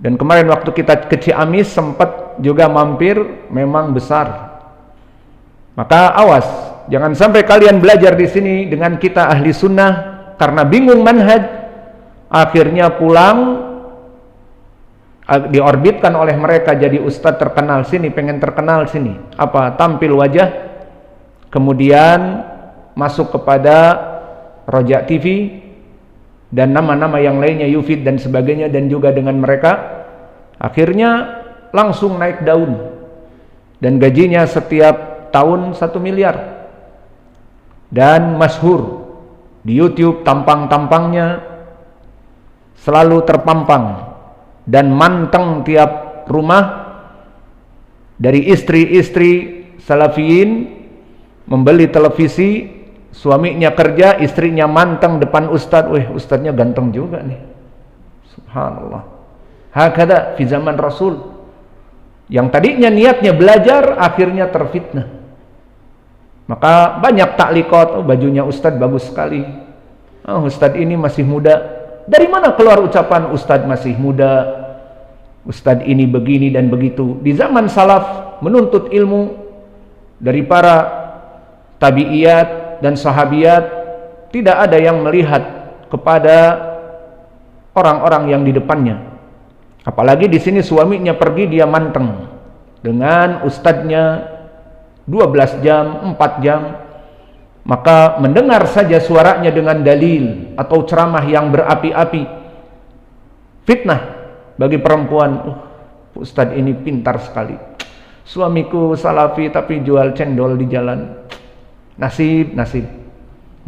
Dan kemarin waktu kita ke Ciamis sempat juga mampir, memang besar. Maka awas, jangan sampai kalian belajar di sini dengan kita ahli sunnah karena bingung manhaj, akhirnya pulang diorbitkan oleh mereka jadi ustadz terkenal sini, pengen terkenal sini, apa tampil wajah, kemudian masuk kepada Roja TV dan nama-nama yang lainnya, Yufid dan sebagainya, dan juga dengan mereka akhirnya langsung naik daun dan gajinya setiap tahun 1 miliar dan masyhur di YouTube, tampang-tampangnya selalu terpampang dan manteng tiap rumah dari istri-istri salafiyin membeli televisi, suaminya kerja, istrinya manteng depan ustadz, ustadznya ganteng juga nih, subhanallah. Hakada fi zaman Rasul, yang tadinya niatnya belajar akhirnya terfitnah. Maka banyak takliqat, bajunya ustadz bagus sekali, ustadz ini masih muda. Dari mana keluar ucapan ustadz masih muda, ustadz ini begini dan begitu? Di zaman salaf menuntut ilmu dari para tabi'iyat dan sahabiyat, tidak ada yang melihat kepada orang-orang yang di depannya. Apalagi di sini suaminya pergi, dia manteng dengan ustadznya 12 jam, 4 jam. Maka mendengar saja suaranya dengan dalil atau ceramah yang berapi-api, fitnah bagi perempuan. Ustadz ini pintar sekali, suamiku salafi tapi jual cendol di jalan, nasib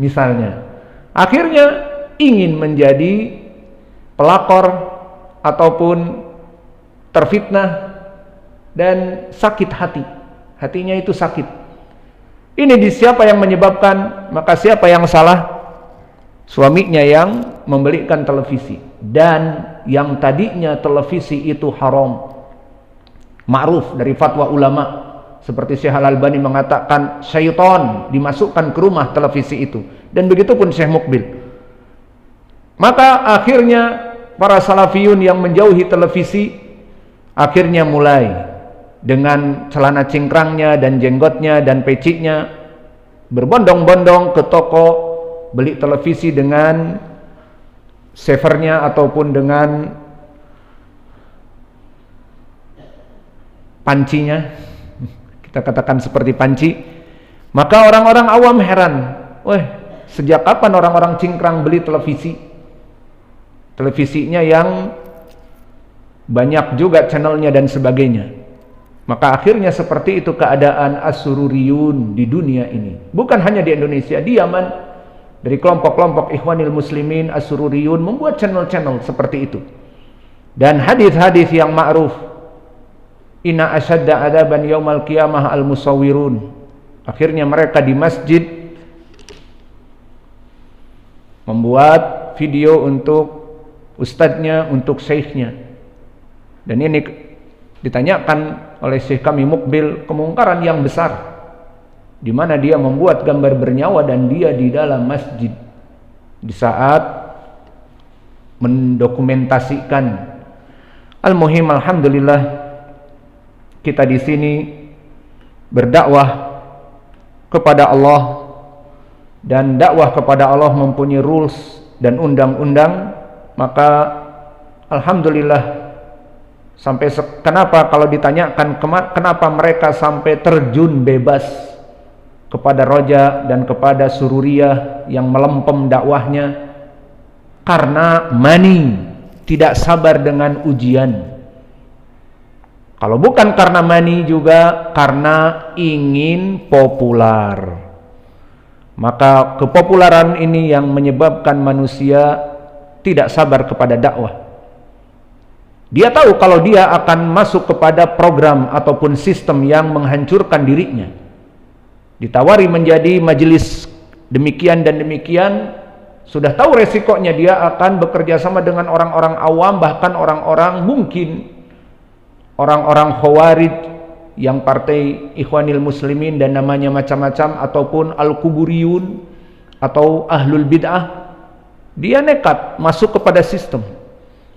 misalnya. Akhirnya ingin menjadi pelakor ataupun terfitnah dan sakit hati, hatinya itu sakit. Ini di siapa yang menyebabkan? Maka siapa yang salah? Suaminya yang membelikan televisi, dan yang tadinya televisi itu haram, ma'ruf dari fatwa ulama, seperti Syekh Al-Albani mengatakan syaitan dimasukkan ke rumah televisi itu, dan begitu pun Syekh Mukbil. Maka akhirnya para salafiyun yang menjauhi televisi akhirnya mulai dengan celana cingkrangnya dan jenggotnya dan peciknya berbondong-bondong ke toko beli televisi dengan savernya ataupun dengan pancinya, kita katakan seperti panci. Maka orang-orang awam heran, sejak kapan orang-orang cingkrang beli televisinya yang banyak juga channelnya dan sebagainya. Maka akhirnya seperti itu keadaan as-sururiyun di dunia ini. Bukan hanya di Indonesia, di Yaman, dari kelompok-kelompok ikhwanil muslimin as-sururiyun membuat channel-channel seperti itu. Dan hadis-hadis yang ma'ruf, inna asyadda adaban yaumal qiyamah al-musawwirun. Akhirnya mereka di masjid membuat video untuk ustadznya, untuk syekhnya. Dan ini ditanyakan oleh Syekh kami Mukbil, kemungkaran yang besar di mana dia membuat gambar bernyawa dan dia di dalam masjid di saat mendokumentasikan. Al-muhim, alhamdulillah kita di sini berdakwah kepada Allah, dan dakwah kepada Allah mempunyai rules dan undang-undang. Maka alhamdulillah, sampai kenapa kalau ditanyakan kenapa mereka sampai terjun bebas kepada Roja dan kepada Sururiyah yang melempem dakwahnya? Karena mani, tidak sabar dengan ujian. Kalau bukan karena mani, juga karena ingin populer. Maka kepopuleran ini yang menyebabkan manusia tidak sabar kepada dakwah. Dia tahu kalau dia akan masuk kepada program ataupun sistem yang menghancurkan dirinya, ditawari menjadi majelis demikian dan demikian, sudah tahu resikonya. Dia akan bekerja sama dengan orang-orang awam, bahkan orang-orang mungkin orang-orang khawarij yang partai ikhwanil muslimin dan namanya macam-macam, ataupun al-kuburiyun atau ahlul bid'ah. Dia nekat masuk kepada sistem.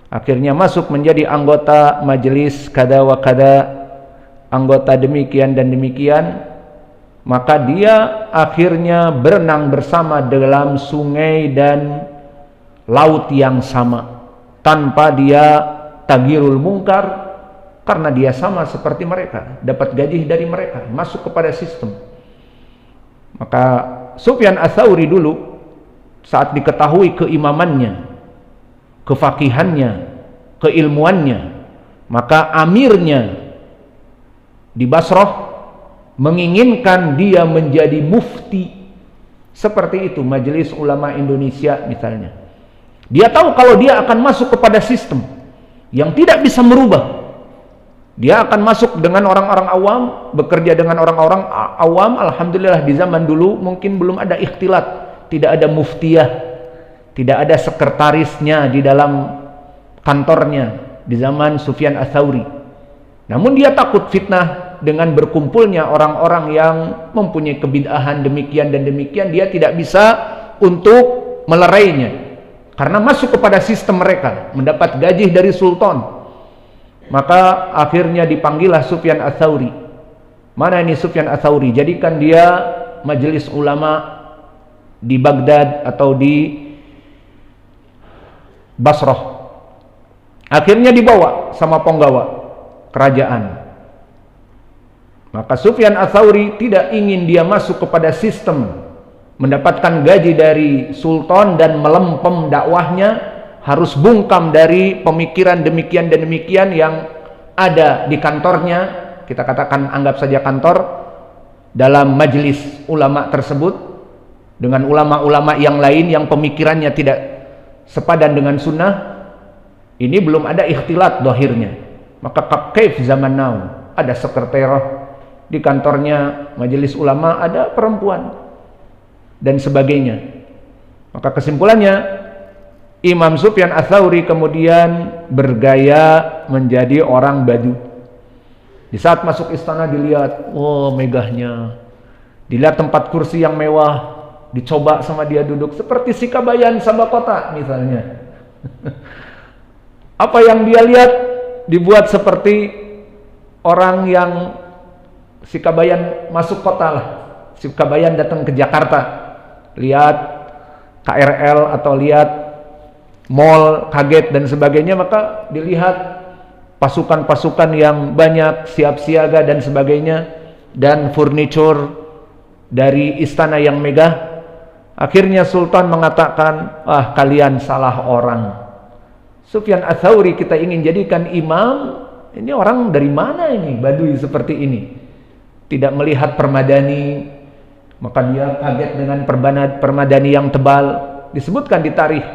akhirnya masuk menjadi anggota majelis kada wa kada, anggota demikian dan demikian, maka dia akhirnya berenang bersama dalam sungai dan laut yang sama tanpa dia tagirul mungkar, karena dia sama seperti mereka, dapat gaji dari mereka, masuk kepada sistem. Maka Sufyan Ats-Tsauri dulu saat diketahui keimamannya, kefakihannya, keilmuannya, maka amirnya di Basrah menginginkan dia menjadi mufti. Seperti itu Majelis Ulama Indonesia misalnya. Dia tahu kalau dia akan masuk kepada sistem yang tidak bisa merubah. Dia akan masuk dengan orang-orang awam, bekerja dengan orang-orang awam. Alhamdulillah di zaman dulu mungkin belum ada ikhtilat, tidak ada muftiyah, tidak ada sekretarisnya di dalam kantornya di zaman Sufyan Ats-Tsauri. Namun dia takut fitnah dengan berkumpulnya orang-orang yang mempunyai kebid'ahan demikian dan demikian. Dia tidak bisa untuk melerainya karena masuk kepada sistem mereka, mendapat gaji dari sultan. Maka akhirnya dipanggillah Sufyan Ats-Tsauri. Mana ini Sufyan Ats-Tsauri? Jadikan dia majelis ulama di Baghdad atau di Basrah. Akhirnya dibawa sama penggawa kerajaan. Maka Sufyan Ats-Tsauri tidak ingin dia masuk kepada sistem mendapatkan gaji dari sultan dan melempem dakwahnya, harus bungkam dari pemikiran demikian dan demikian yang ada di kantornya. Kita katakan anggap saja kantor dalam majelis ulama tersebut dengan ulama-ulama yang lain yang pemikirannya tidak sepadan dengan sunnah. Ini belum ada ikhtilat dohirnya. Maka kaif zaman now, ada sekretariat di kantornya majelis ulama, ada perempuan dan sebagainya. Maka kesimpulannya Imam Sufyan Ats-Tsauri kemudian bergaya menjadi orang Badu. Di saat masuk istana dilihat, oh megahnya, dilihat tempat kursi yang mewah, dicoba sama dia duduk seperti Sikabayan Sabakota misalnya. Apa yang dia lihat dibuat seperti orang yang Sikabayan masuk kota lah. Sikabayan datang ke Jakarta, lihat KRL atau lihat mall, kaget dan sebagainya, maka dilihat pasukan-pasukan yang banyak siap siaga dan sebagainya, dan furniture dari istana yang megah. Akhirnya sultan mengatakan, ah kalian salah orang. Sufyan Ats-Tsauri kita ingin jadikan imam, ini orang dari mana ini, Badui seperti ini, tidak melihat permadani. Maka dia kaget dengan permadani yang tebal, disebutkan di tarikh.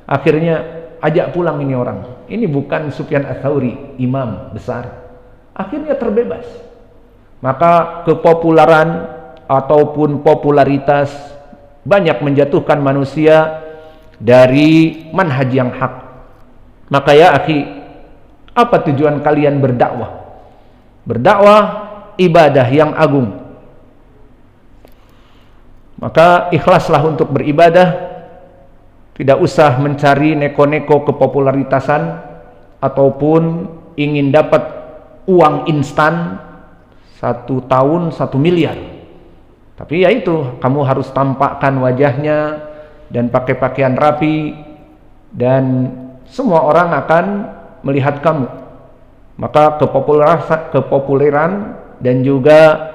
Akhirnya ajak pulang ini orang. Ini bukan Sufyan Ats-Tsauri, imam besar. Akhirnya terbebas. Maka kepopuleran ataupun popularitas banyak menjatuhkan manusia dari manhaj yang hak. Maka ya akhi, apa tujuan kalian berdakwah? Berdakwah ibadah yang agung. Maka ikhlaslah untuk beribadah. Tidak usah mencari neko-neko kepopularitasan ataupun ingin dapat uang instan 1 tahun 1 miliar. Tapi ya itu, kamu harus tampakkan wajahnya dan pakai pakaian rapi dan semua orang akan melihat kamu. Maka kepopuleran dan juga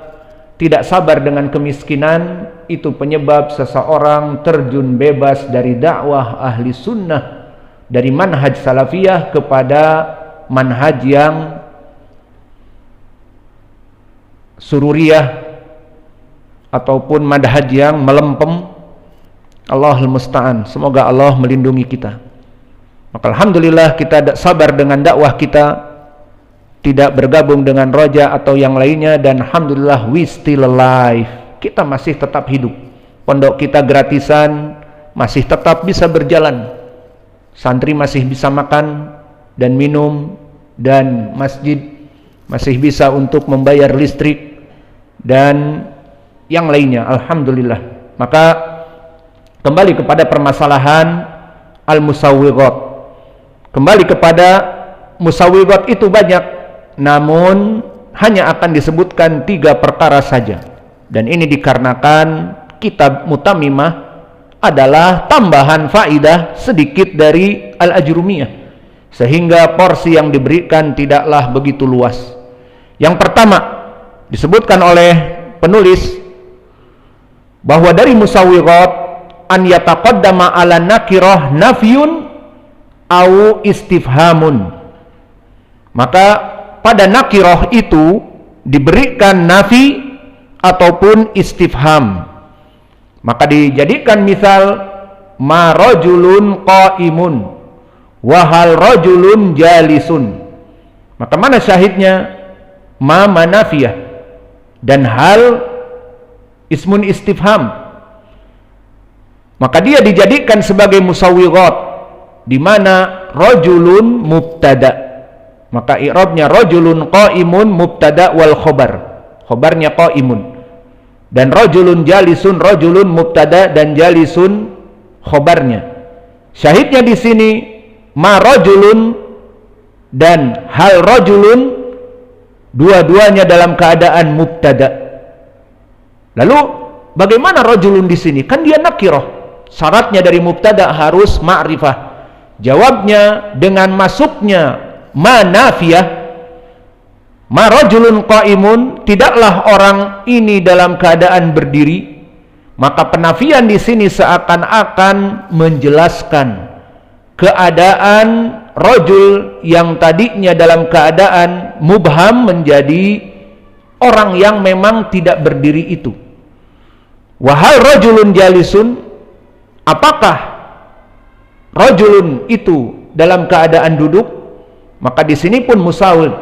tidak sabar dengan kemiskinan itu penyebab seseorang terjun bebas dari dakwah ahli sunnah, dari manhaj salafiyah kepada manhaj yang sururiyah ataupun manhaj yang melempem. Allahul musta'an. Semoga Allah melindungi kita. Maka alhamdulillah kita sabar dengan dakwah kita, tidak bergabung dengan roja atau yang lainnya, dan alhamdulillah we still alive. Kita masih tetap hidup. Pondok kita gratisan, masih tetap bisa berjalan. Santri masih bisa makan dan minum, dan masjid masih bisa untuk membayar listrik dan yang lainnya, alhamdulillah. Maka kembali kepada permasalahan al-musawwighat, kembali kepada musawwigat itu banyak, namun hanya akan disebutkan 3 perkara saja. Dan ini dikarenakan kitab Mutammimah adalah tambahan faidah sedikit dari Al-Ajrumiyah, sehingga porsi yang diberikan tidaklah begitu luas. Yang pertama disebutkan oleh penulis bahwa dari musawwigat an yataqaddama ala nakirah nafyun au istifhamun. Maka pada nakirah itu diberikan nafi ataupun istifham. Maka dijadikan misal ma rajulun qaimun wa hal rajulun jalisun. Maka mana syahidnya? Ma manafiyah dan hal ismun istifham. Maka dia dijadikan sebagai musawwigat, di mana rajulun mubtada, maka i'rabnya rajulun qaimun mubtada wal khobar, khobarnya qaimun, dan rajulun jalisun, rajulun mubtada dan jalisun khobarnya. Syahidnya di sini ma rajulun dan hal rajulun, dua-duanya dalam keadaan mubtada. Lalu bagaimana rajulun di sini? Kan dia nakirah, syaratnya dari mubtada harus ma'rifah. Jawabnya dengan masuknya ma nafiyah, ma rajulun qaimun, tidaklah orang ini dalam keadaan berdiri. Maka penafian di sini seakan-akan menjelaskan keadaan rajul yang tadinya dalam keadaan mubham menjadi orang yang memang tidak berdiri itu. Wahal rajulun jalisun, apakah rajulun itu dalam keadaan duduk? Maka di sini pun musawwir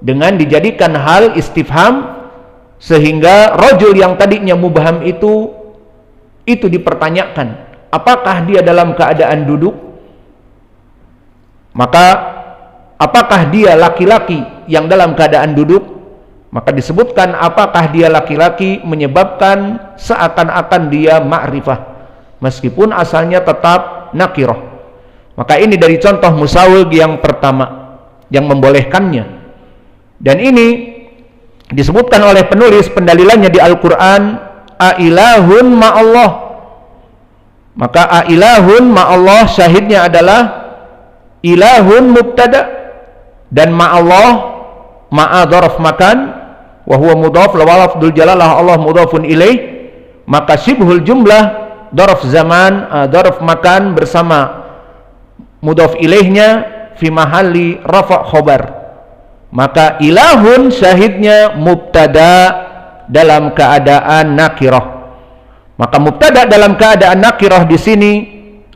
dengan dijadikan hal istifham, sehingga rajul yang tadinya mubham itu dipertanyakan, apakah dia dalam keadaan duduk? Maka apakah dia laki-laki yang dalam keadaan duduk? Maka disebutkan apakah dia laki-laki, menyebabkan seakan-akan dia ma'rifah meskipun asalnya tetap nakirah. Maka ini dari contoh musawwir yang pertama yang membolehkannya. Dan ini disebutkan oleh penulis pendalilannya di Al-Quran, a'ilahun ma'allah. Maka a'ilahun ma'allah syahidnya adalah ilahun mubtada dan ma'allah ma'a dzaraf makan wa huwa mudhaf wa lafdzul jalalah Allah mudhafun ilaih. Maka syibhul jumlah dzaraf zaman, dzaraf makan bersama mudhaf ilaihnya fi mahalli rafa' khobar. Maka ilahun syahidnya mubtada dalam keadaan nakirah. Maka mubtada dalam keadaan nakirah di sini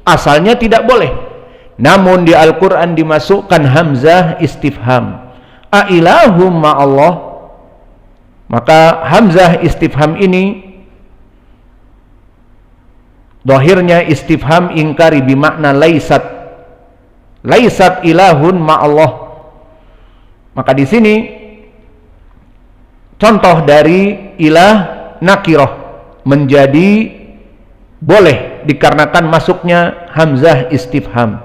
asalnya tidak boleh, namun di Al-Quran dimasukkan hamzah istifham, a ilahum ma'allah. Maka hamzah istifham ini dohirnya istifham ingkari bimakna laisat, laisat ilahun ma'allah. Maka di sini contoh dari ilah nakirah menjadi boleh dikarenakan masuknya hamzah istifham.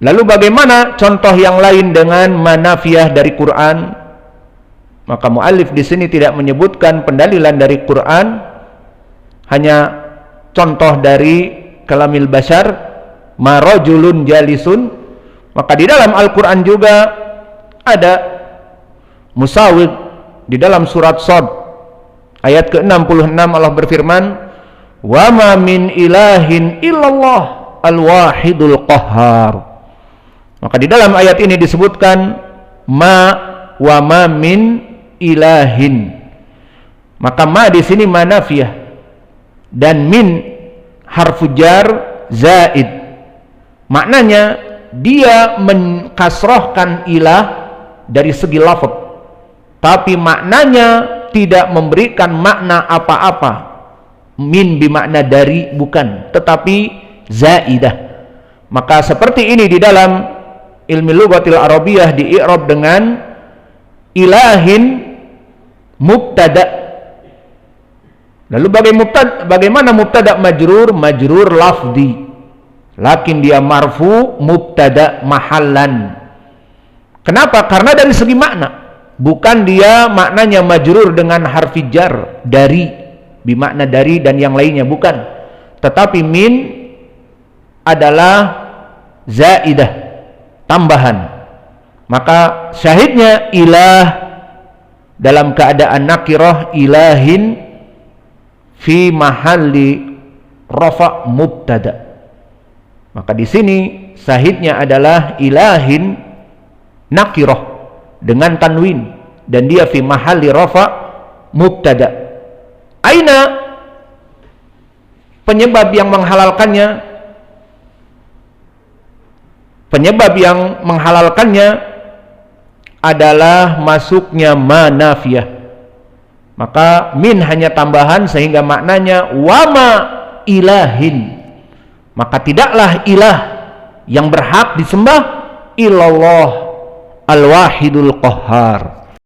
Lalu bagaimana contoh yang lain dengan manafiyah dari Quran? Maka muallif di sini tidak menyebutkan pendalilan dari Quran, hanya contoh dari kalamil bashar, ma rajulun jalisun. Maka di dalam Al-Quran juga ada musawwir. Di dalam surat Shad ayat ke-66 Allah berfirman, wa ma min ilahin illallah al-wahidul qahhar. Maka di dalam ayat ini disebutkan ma wa ma min ilahin. Maka ma di sini manafiyah dan min harfu jar zaid. Maknanya dia mengkasrohkan ilah dari segi lafaz, tapi maknanya tidak memberikan makna apa-apa. Min bimakna dari, bukan, tetapi zaidah. Maka seperti ini di dalam ilmu lughatil arabiyah di i'rab dengan ilahin mubtada. Lalu bagaimana mubtada majrur? Majrur lafzi. lakin dia marfu mubtada mahallan. Kenapa? Karena dari segi makna, bukan dia maknanya majrur dengan harfi jar, dari, bimakna dari dan yang lainnya, bukan. Tetapi min adalah zaidah, tambahan. Maka syahidnya ilah dalam keadaan nakirah, ilahin fi mahalli rafa mubtada. Maka di sini syahidnya adalah ilahin nakirah dengan tanwin dan dia fi mahalli rafa mubtada. Aina penyebab yang menghalalkannya? Penyebab yang menghalalkannya adalah masuknya ma nafiyah. Maka min hanya tambahan sehingga maknanya wama ilahin. Maka tidaklah ilah yang berhak disembah illallah al-wahidul qahhar.